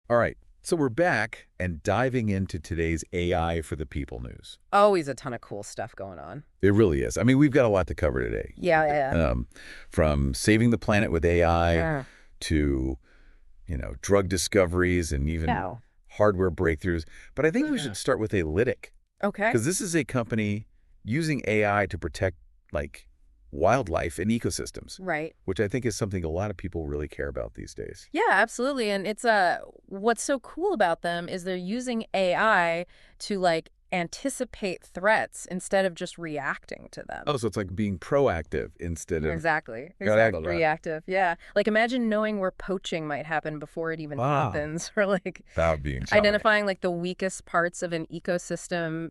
All right, so we're back and diving into today's AI for the people news. Always a ton of cool stuff going on. It really is. I mean, we've got a lot to cover today. Yeah, yeah. From saving the planet with AI Yeah. to, drug discoveries and even Yeah. hardware breakthroughs. But I think we should start with Ailytic, Okay. because this is a company using AI to protect, like, wildlife and ecosystems, Right. which I think is something a lot of people really care about these days. Yeah, absolutely. And it's what's so cool about them is they're using AI to like anticipate threats instead of just reacting to them. Oh, so it's like being proactive instead of Exactly. reactive. Reactive. Yeah. Like imagine knowing where poaching might happen before it even Wow. happens, or like That would be insane. identifying like the weakest parts of an ecosystem,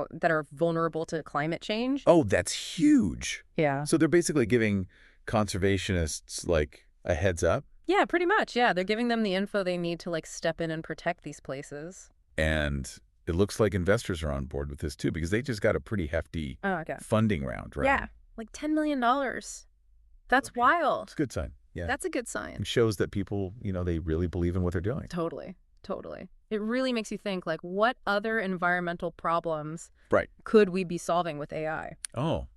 that are vulnerable to climate change. Oh, that's huge. Yeah. So they're basically giving conservationists like a heads up, Yeah, pretty much. Yeah, they're giving them the info they need to like step in and protect these places. and it looks like investors are on board with this too, because they just got a pretty hefty Oh, okay. funding round, right? Yeah, like $10 million. That's wild. It's a good sign. Yeah. That's a good sign. It shows that people, they really believe in what they're doing. Totally. Totally. It really makes you think, like, what other environmental problems Right. could we be solving with AI? Oh,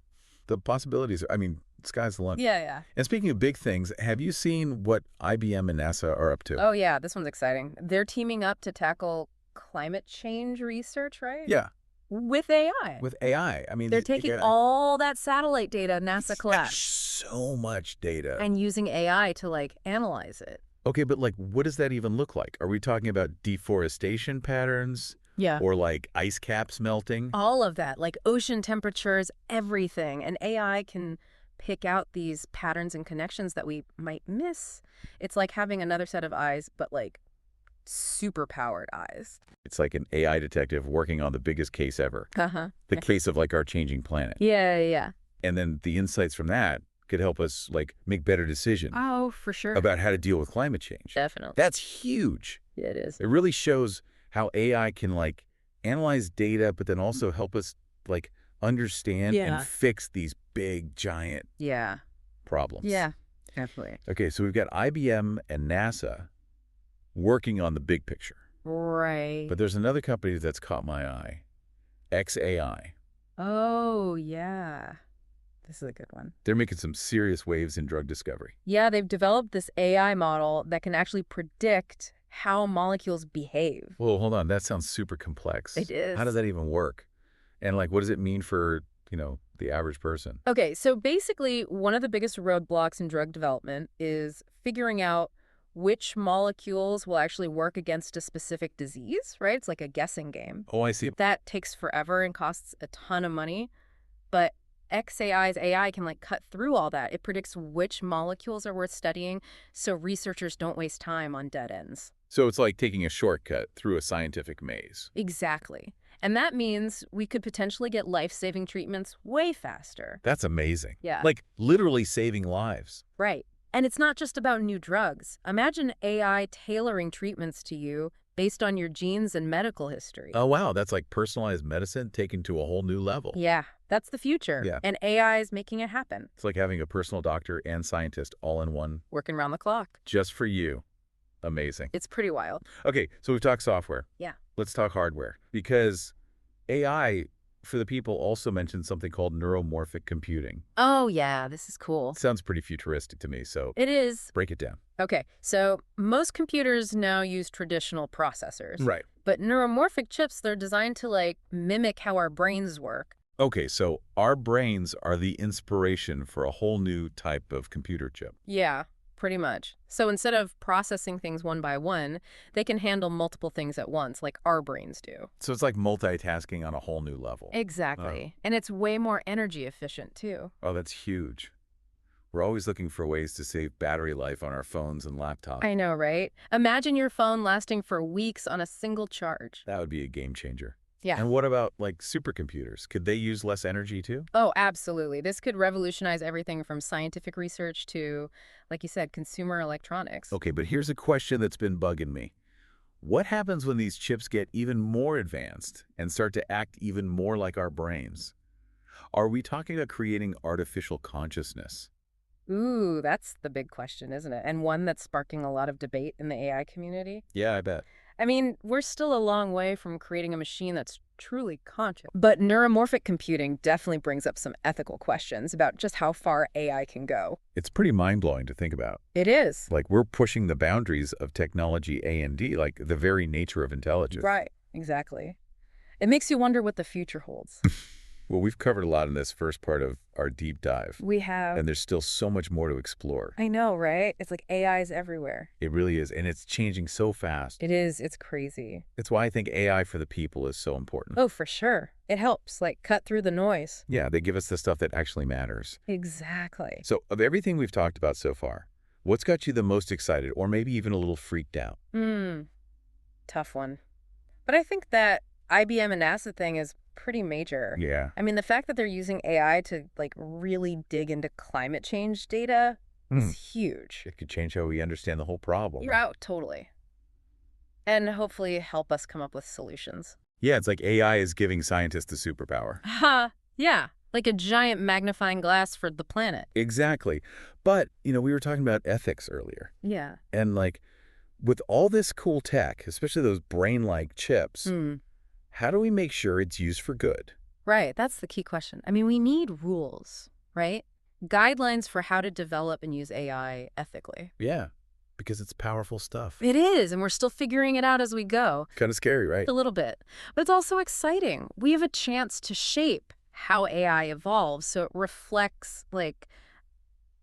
the possibilities. I mean, sky's the limit. Yeah, yeah. And speaking of big things, have you seen what IBM and NASA are up to? Oh, yeah, this one's exciting. They're teaming up to tackle climate change research, right? Yeah, With AI. with AI. I mean, They're taking all that satellite data NASA collects so much data. and using AI to, like, analyze it. Okay, but like, what does that even look like? Are we talking about deforestation patterns Yeah. or like ice caps melting? All of that, like ocean temperatures, everything. And AI can pick out these patterns and connections that we might miss. It's like having another set of eyes, but like super powered eyes. It's like an AI detective working on the biggest case ever. Uh-huh. The case of like our changing planet. Yeah, yeah. And then the insights from that could help us like make better decisions Oh, for sure. about how to deal with climate change. Definitely. That's huge. Yeah, it is. It really shows how AI can like analyze data, but then also help us like understand Yeah. and fix these big, giant Yeah. problems. Yeah, definitely. Okay, so we've got IBM and NASA working on the big picture. Right. But there's another company that's caught my eye, XAI. Oh, yeah. This is a good one. They're making some serious waves in drug discovery. Yeah, they've developed this AI model that can actually predict how molecules behave. Well, hold on. That sounds super complex. It is. How does that even work? And like, what does it mean for, the average person? Okay, so basically, one of the biggest roadblocks in drug development is figuring out which molecules will actually work against a specific disease, right? It's like a guessing game. Oh, I see. That takes forever and costs a ton of money, but XAI's AI can like cut through all that. It predicts which molecules are worth studying so researchers don't waste time on dead ends. So it's like taking a shortcut through a scientific maze. Exactly. And that means we could potentially get life-saving treatments way faster. That's amazing. Yeah. Like literally saving lives. Right. And it's not just about new drugs. Imagine AI tailoring treatments to you based on your genes and medical history. Oh, wow. That's like personalized medicine taken to a whole new level. Yeah, that's the future. Yeah. And AI is making it happen. It's like having a personal doctor and scientist all in one, Working around the clock. just for you. Amazing. It's pretty wild. Okay, so we've talked software. Yeah. Let's talk hardware. Because AI, for the people, also mentioned something called neuromorphic computing. Oh, yeah, this is cool. Sounds pretty futuristic to me, so It is. break it down. Okay, so most computers now use traditional processors. Right. But neuromorphic chips, they're designed to like mimic how our brains work. Okay, so our brains are the inspiration for a whole new type of computer chip. Yeah, pretty much. So instead of processing things one by one, they can handle multiple things at once, like our brains do. So it's like multitasking on a whole new level. Exactly. And it's way more energy efficient, too. Oh, that's huge. We're always looking for ways to save battery life on our phones and laptops. I know, right? Imagine your phone lasting for weeks on a single charge. That would be a game changer. Yeah. And what about like supercomputers? Could they use less energy too? Oh, absolutely. This could revolutionize everything from scientific research to, like you said, consumer electronics. Okay, but here's a question that's been bugging me. What happens when these chips get even more advanced and start to act even more like our brains? Are we talking about creating artificial consciousness? Ooh, that's the big question, isn't it? And one that's sparking a lot of debate in the AI community. Yeah, I bet. I mean, we're still a long way from creating a machine that's truly conscious. But neuromorphic computing definitely brings up some ethical questions about just how far AI can go. It's pretty mind-blowing to think about. It is. Like, we're pushing the boundaries of technology A&D, like the very nature of intelligence. Right, exactly. It makes you wonder what the future holds. Well, we've covered a lot in this first part of our deep dive, We have. and there's still so much more to explore. I know, right? It's like AI is everywhere. It really is, and it's changing so fast. It is. It's crazy. It's why I think AI for the people is so important. Oh, for sure. It helps, like, cut through the noise. Yeah, they give us the stuff that actually matters. Exactly. So, of everything we've talked about so far, what's got you the most excited or maybe even a little freaked out? Tough one. But I think that IBM and NASA thing is pretty major. Yeah. I mean, the fact that they're using AI to, like, really dig into climate change data is huge. It could change how we understand the whole problem. You're out, totally. And hopefully help us come up with solutions. Yeah, it's like AI is giving scientists a superpower. Ha! Yeah, like a giant magnifying glass for the planet. Exactly. But, we were talking about ethics earlier. Yeah. And, like, with all this cool tech, especially those brain-like chips, how do we make sure it's used for good? Right, that's the key question. I mean, we need rules, right? Guidelines for how to develop and use AI ethically. Yeah, because it's powerful stuff. It is, and we're still figuring it out as we go. Kind of scary, right? A little bit. But it's also exciting. We have a chance to shape how AI evolves so it reflects, like,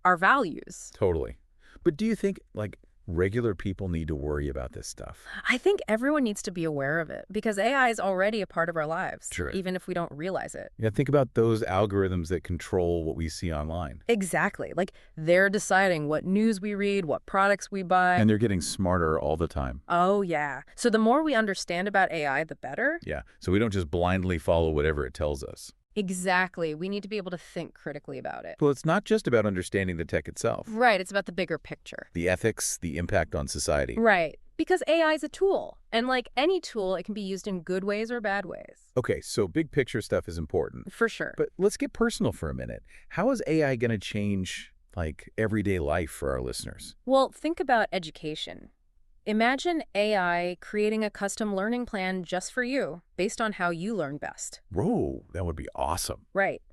our values. Totally. But do you think, like, regular people need to worry about this stuff? I think everyone needs to be aware of it because AI is already a part of our lives, Sure. even if we don't realize it. Yeah, think about those algorithms that control what we see online. Exactly. Like, they're deciding what news we read, what products we buy. And they're getting smarter all the time. Oh, yeah. So the more we understand about AI, the better. Yeah, so we don't just blindly follow whatever it tells us. Exactly. We need to be able to think critically about it. Well, it's not just about understanding the tech itself. Right. It's about the bigger picture. The ethics, the impact on society. Right. Because AI is a tool. And like any tool, it can be used in good ways or bad ways. Okay, so big picture stuff is important. For sure. But let's get personal for a minute. How is AI going to change, like, everyday life for our listeners? Well, think about education. Imagine AI creating a custom learning plan just for you, based on how you learn best. Whoa, that would be awesome. Right.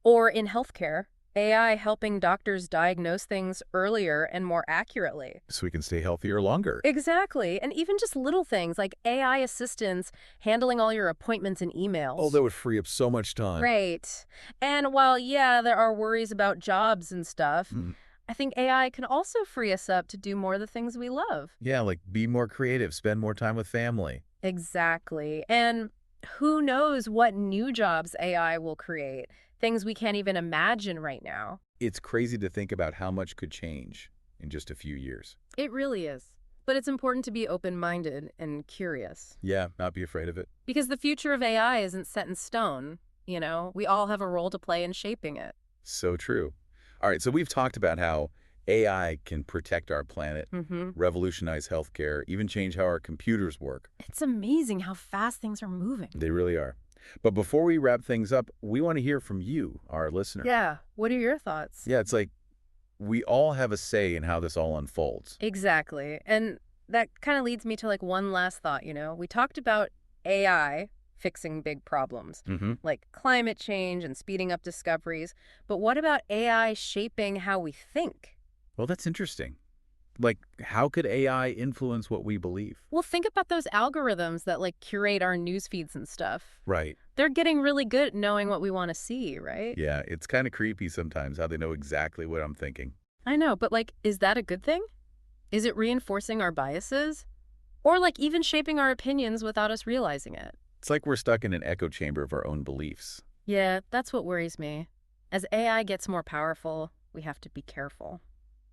Or in healthcare, AI helping doctors diagnose things earlier and more accurately. So we can stay healthier longer. Exactly. And even just little things like AI assistants handling all your appointments and emails. Oh, that would free up so much time. Right. And while, yeah, there are worries about jobs and stuff, I think AI can also free us up to do more of the things we love. Yeah, like be more creative, spend more time with family. Exactly. And who knows what new jobs AI will create, things we can't even imagine right now. It's crazy to think about how much could change in just a few years. It really is. But it's important to be open-minded and curious. Yeah, not be afraid of it. Because the future of AI isn't set in stone. We all have a role to play in shaping it. So true. All right, so we've talked about how AI can protect our planet, revolutionize healthcare, even change how our computers work. It's amazing how fast things are moving. They really are. But before we wrap things up, we want to hear from you, our listener. Yeah. What are your thoughts? Yeah, it's like we all have a say in how this all unfolds. Exactly. And that kind of leads me to like one last thought, We talked about AI fixing big problems, like climate change and speeding up discoveries. But what about AI shaping how we think? Well, that's interesting. Like, how could AI influence what we believe? Well, think about those algorithms that like curate our news feeds and stuff. Right. They're getting really good at knowing what we want to see, right? Yeah, it's kind of creepy sometimes how they know exactly what I'm thinking. I know, but like, is that a good thing? Is it reinforcing our biases? Or like even shaping our opinions without us realizing it? It's like we're stuck in an echo chamber of our own beliefs. Yeah, that's what worries me. As AI gets more powerful, we have to be careful.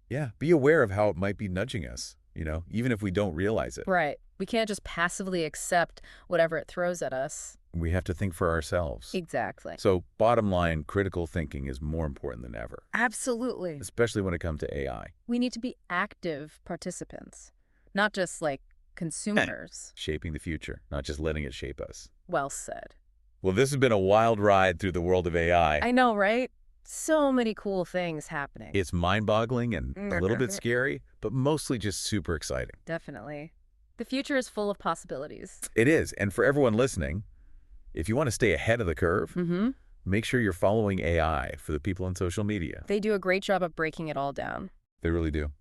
Yeah, be aware of how it might be nudging us, even if we don't realize it. Right. We can't just passively accept whatever it throws at us. We have to think for ourselves. Exactly. So, bottom line, critical thinking is more important than ever. Absolutely. Especially when it comes to AI. We need to be active participants, not just like consumers. Shaping the future, not just letting it shape us. Well said. Well, this has been a wild ride through the world of AI. I know, right? So many cool things happening. It's mind-boggling and a little bit scary, but mostly just super exciting. Definitely. The future is full of possibilities. It is. And for everyone listening, if you want to stay ahead of the curve, make sure you're following AI for the people on social media. They do a great job of breaking it all down. They really do.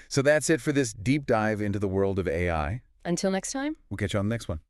So that's it for this deep dive into the world of AI. Until next time. We'll catch you on the next one.